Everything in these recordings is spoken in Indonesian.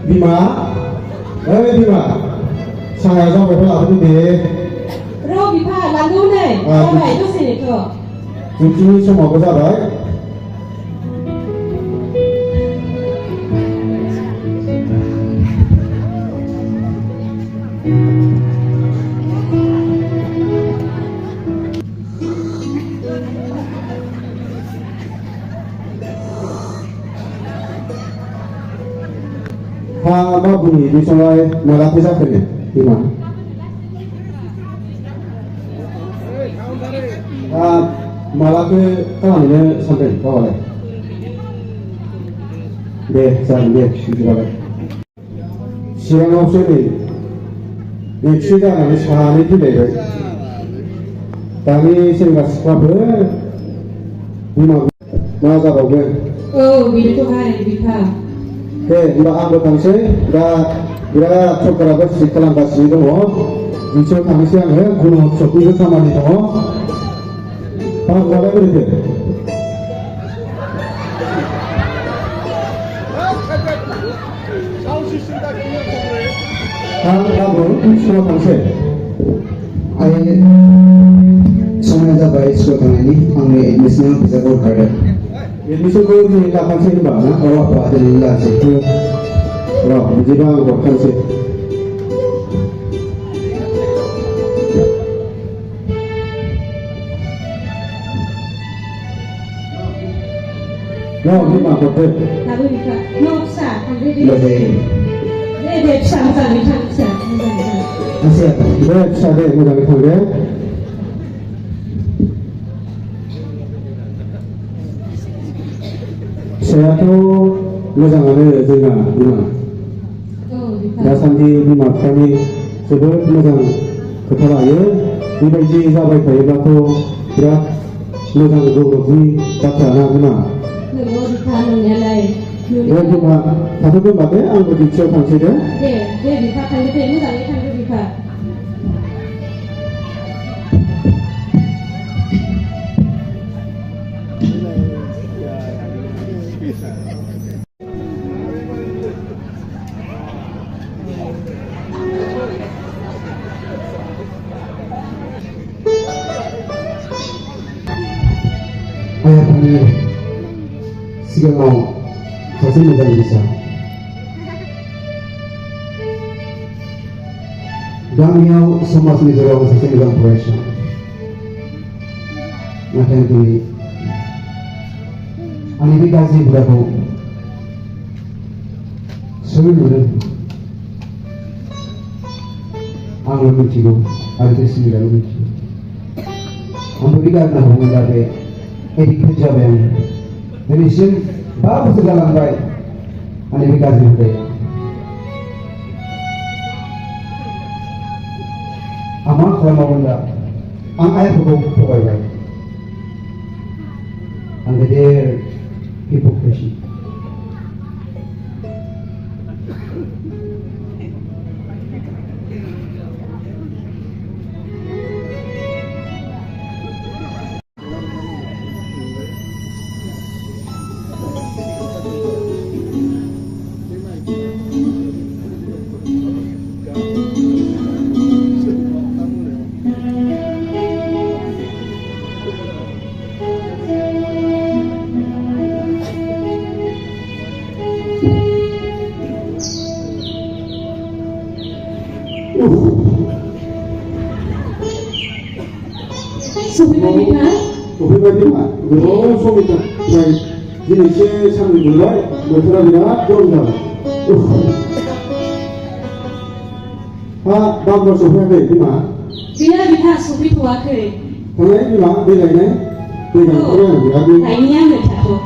Bima, Bima, saya sampai pelak itu deh. Robi Pak, lalu nih, apa itu sih itu? Cuci semua besar, right? Apa bunyi di sungai malah bisa kene, Bima? Malah ke kawan ini sampai kawal. Deh, saya deh, juga. Siang opsi ini, ini sudah nanti sehari itu deh. Kami sehingga sekolah Bima, mana kau gue? Oh, gitu hari Bima. Mbak Anggo Tangse, ira coklat setelah kasih itu, bisa kami siang gunung coki itu sama itu, apa berapa berita? Anggo semua Tangse. Ayah sama ada baik suatu ini, angin misalnya bisa berkarya. Ini suku di kapan sih Mbak? Kalau apa ada lila sih. Wah, jadi Anggo Tangse. No, Bima, kote. Lalu Bima, no sah, kan dia Lebih. dia sama Bima sah, Masih apa? Baik, saya mudah ketangga. Saya tuh mudah ada juga Bima. Oh, Bima. Dasar di Bima kami sebut mudah kepala ya. Ibaji sahabat saya batu berat mudah berdoa kata anak Bima. Nunggu Bima nungyalai. Ya Bima, satu tu bagai anggo dicok fungsi dia. Dia Bima kan dia mudah kan dia Bima. Ayah kami siapa mau pasti menjadi bisa. Damiao semua sini dorong sesi dalam pressure. Macam itu. Ani kasih berapa? Sebenarnya, angin mencium, ada sini dalam mencium. Ambilkan nak mengajar edik pejabat. Jadi sih, baru segala baik. Ani kasih berapa? Amal kalau benda, ang ayah pokok baik. Ang gede hipokrisi. Sebenarnya Bima, belum suami tak. Baik, jadi saya sambil mulai berterima dorong. Pak, bangga Sofia ke Bima. dia Bima suami tua ke. Kalau Bima, beda ini, beda orang lagi. Nah ini yang bercampur.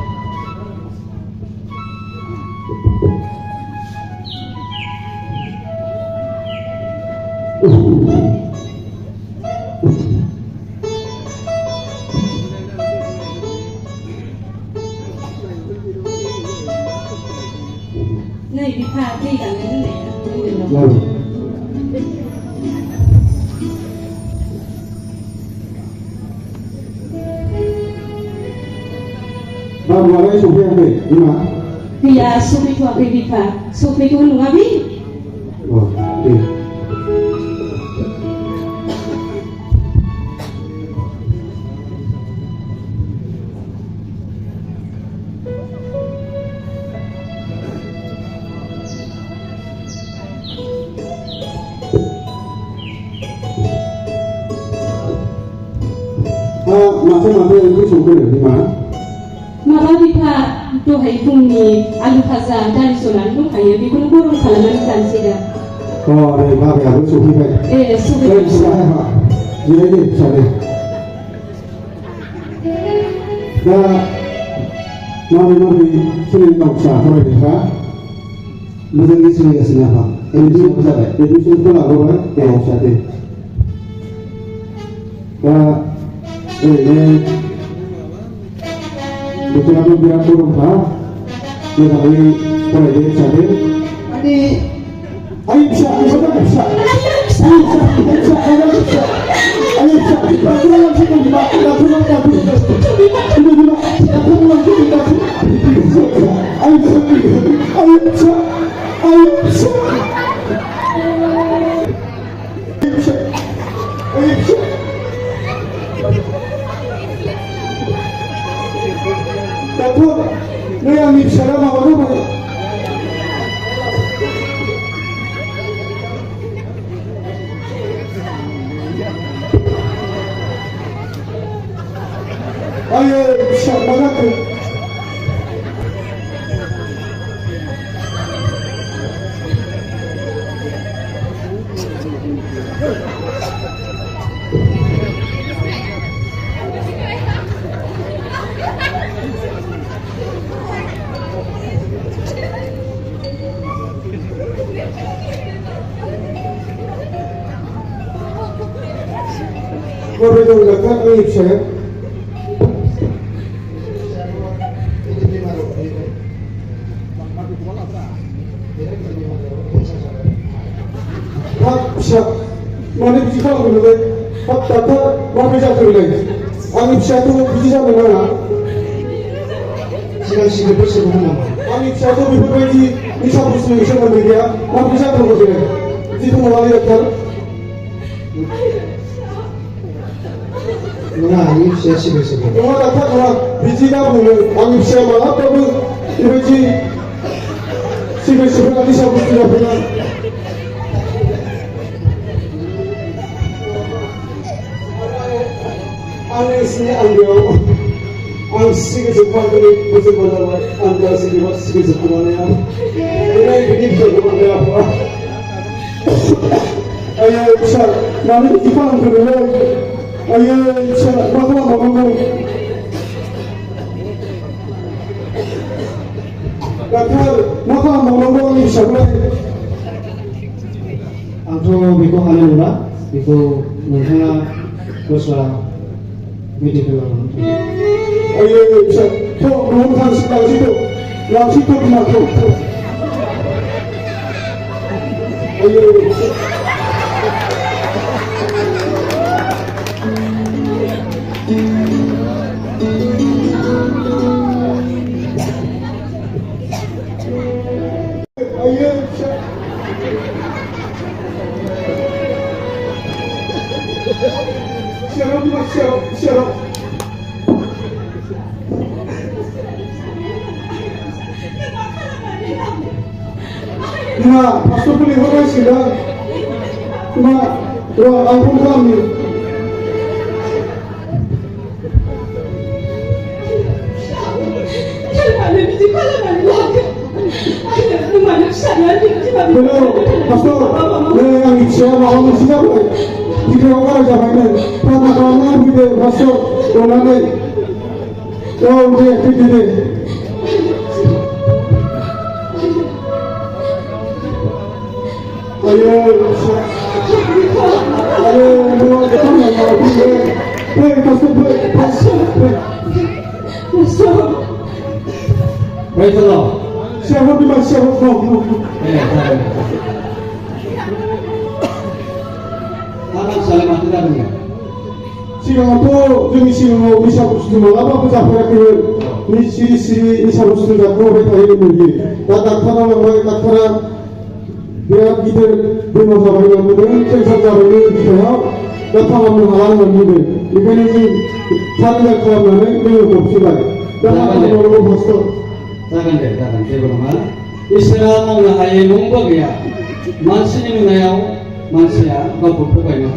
Này Bima đi cả cái này. Lalu, bangga lagi Sofia ke Bima. Gaya sufitwakai bipa, sufitku nungabi. Oh, iya. Mata yang itu sumber di mana? Mama bipa dohai fungni alu faza dari solan lu kaya bikun burung kalaman tansida. Oh, dari mana ya? Itu sumber. Dari Sufit. sana, jadi sana. Nah, mami sini tak sah, kalau bisa. Mungkin di sini ke sini apa? Ini bisa apa? Jadi sini lah, orang yang sah deh. Nah, ini betul aku bilang burung kah? Dia tapi kalau dia sah deh. Ayo bisa, bisa. Ayo, bisa banget. Kau betul dekat ni saya. Siap, mana bisa kalau boleh, tata mana bisa boleh. Ani bisa tu bisa mana? Sila bersama. Ani bisa tu bisa boleh dia. Mana bisa tu boleh. Itu mulai datang. Nah, ini saya bersama. Mana datang orang bisa dah boleh. Ani bisa mana? Tapi ini bersama ani bisa boleh. Ani sini ambil, ang sige sepan kali betul betul anda sige sepan ya. Ini begini betul apa? Ayah besar, mana ikan berlari. Ayah besar, makan. Dokter, makan ni sebab. Angkau biko anu lah, biko nunghana dosa. Medical. Ayo, bisa. Kau belum kan sekarang situ, yang situ di mana? Ayo. Ayo, bisa. Siapa? Ma, pastor boleh orang sidang. Ma, doa ampun kami. Belum, pastor. Yang siapa orang siapa? Jika orang jawabannya, pada kawan kita pastor orang ni, kau dia kita. Ayo, dua kita nak pastor. Praise the Lord. Siapa di mana siapa kau? Anak saling mati dah. Siapa tu? Jadi siapa bisa bersetuju apa pun sampai ke 니 시리 사무실 잡고 왜 다니는 게? 나 낙타나 뭐 낙타나 내가 이들 변호사 말이었는데 생산자를 믿어요. 나타나면 하는 건데 이거는 사는 낙타하면은 내가 봅시다. 나는 모르고 봤어. Jangan deh, jangan. Dia berumah. Isra mau nahai mungko ya. Mansini nunayau, mansia gabu pogai na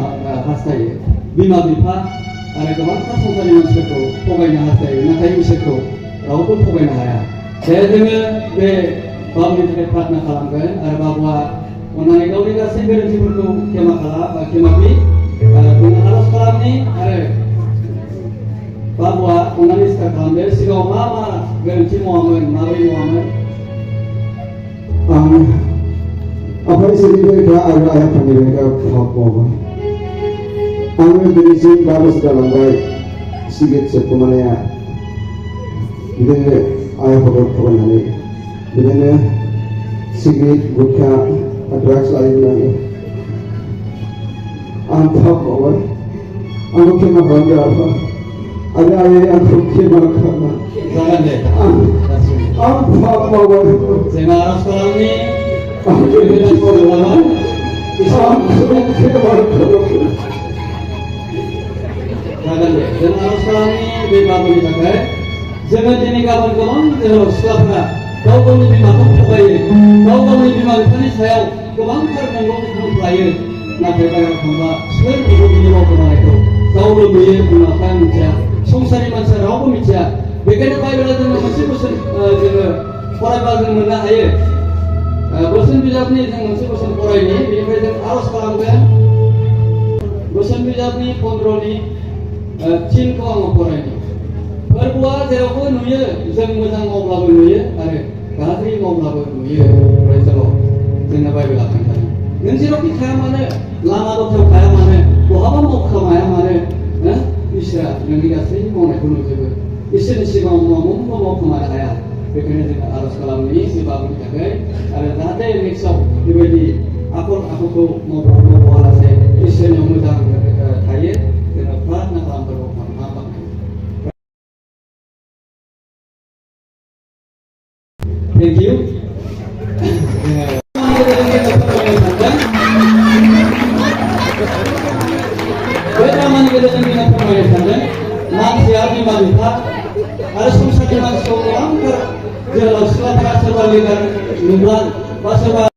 hastai. Bima bipa, ada keman tak sonsari mansiku pogai na hastai. Nakai miseku, rau pun pogai na haya. Saya dengar be babu ni cepat nak kalamkan. Ada bahwa onai kau ni kasih berhenti bertu kemakala, kemapi. Dengan harus kalam ni ada bahwa onanis kalamber sigau mama berhenti muamen, mari muamen. Apa isi mereka ada ayat mereka apa? Angin berisi baru dalam baik sikit sepemanaya. Ini ayat apa ini? Ini sikit buka address lain lagi. Antap apa? Aku kena bangga apa? Ada ayat yang aku kena kerana. Jangan deh. Antap apa? Saya harus kalam ni. Aku kena kerana. Jangan deh. Dan harus kalam ni bebas dipakai. Jangan jadi kawan kawan terus setelah kau pun jadi makhluk terbaik. Kau pun jadi makhluk saya kawan terbentuk terbaik. Nak bebas kawan. Sekarang ibu ini mau kemana itu? Kau lebih menggunakan macam sungsari macam rau pun macam. Bagaimana baik berada masih bosan jadi orang bahasan mana ayat. Bosan bijak ni yang masih bosan orang ini. Bila kita harus kalam kan. Bosan bijak ni kontrol ni. Chin ko ang orang ini. Berbuat jauh nuye, jeng mudang mau melakukan nuye, ada kahri mau melakukan nuye, berjalo, jangan bayi belakang kan. Nanti roki kaya mana, lama dokter kaya mana, buah mau kaya mana, isya, yang dikasih mau naik gunung juga. Isya ni mau kemana kaya, begini juga harus kalam ni si babu kita kaya, ada tadi yang mixup, dibeli, aku tu mau buat saya, isya yang mudang kaya, kenapa nak kalam berbuat apa? Thank you. Manusia di Malita harus bisa dimasukkan ke dalam selatan serba ligar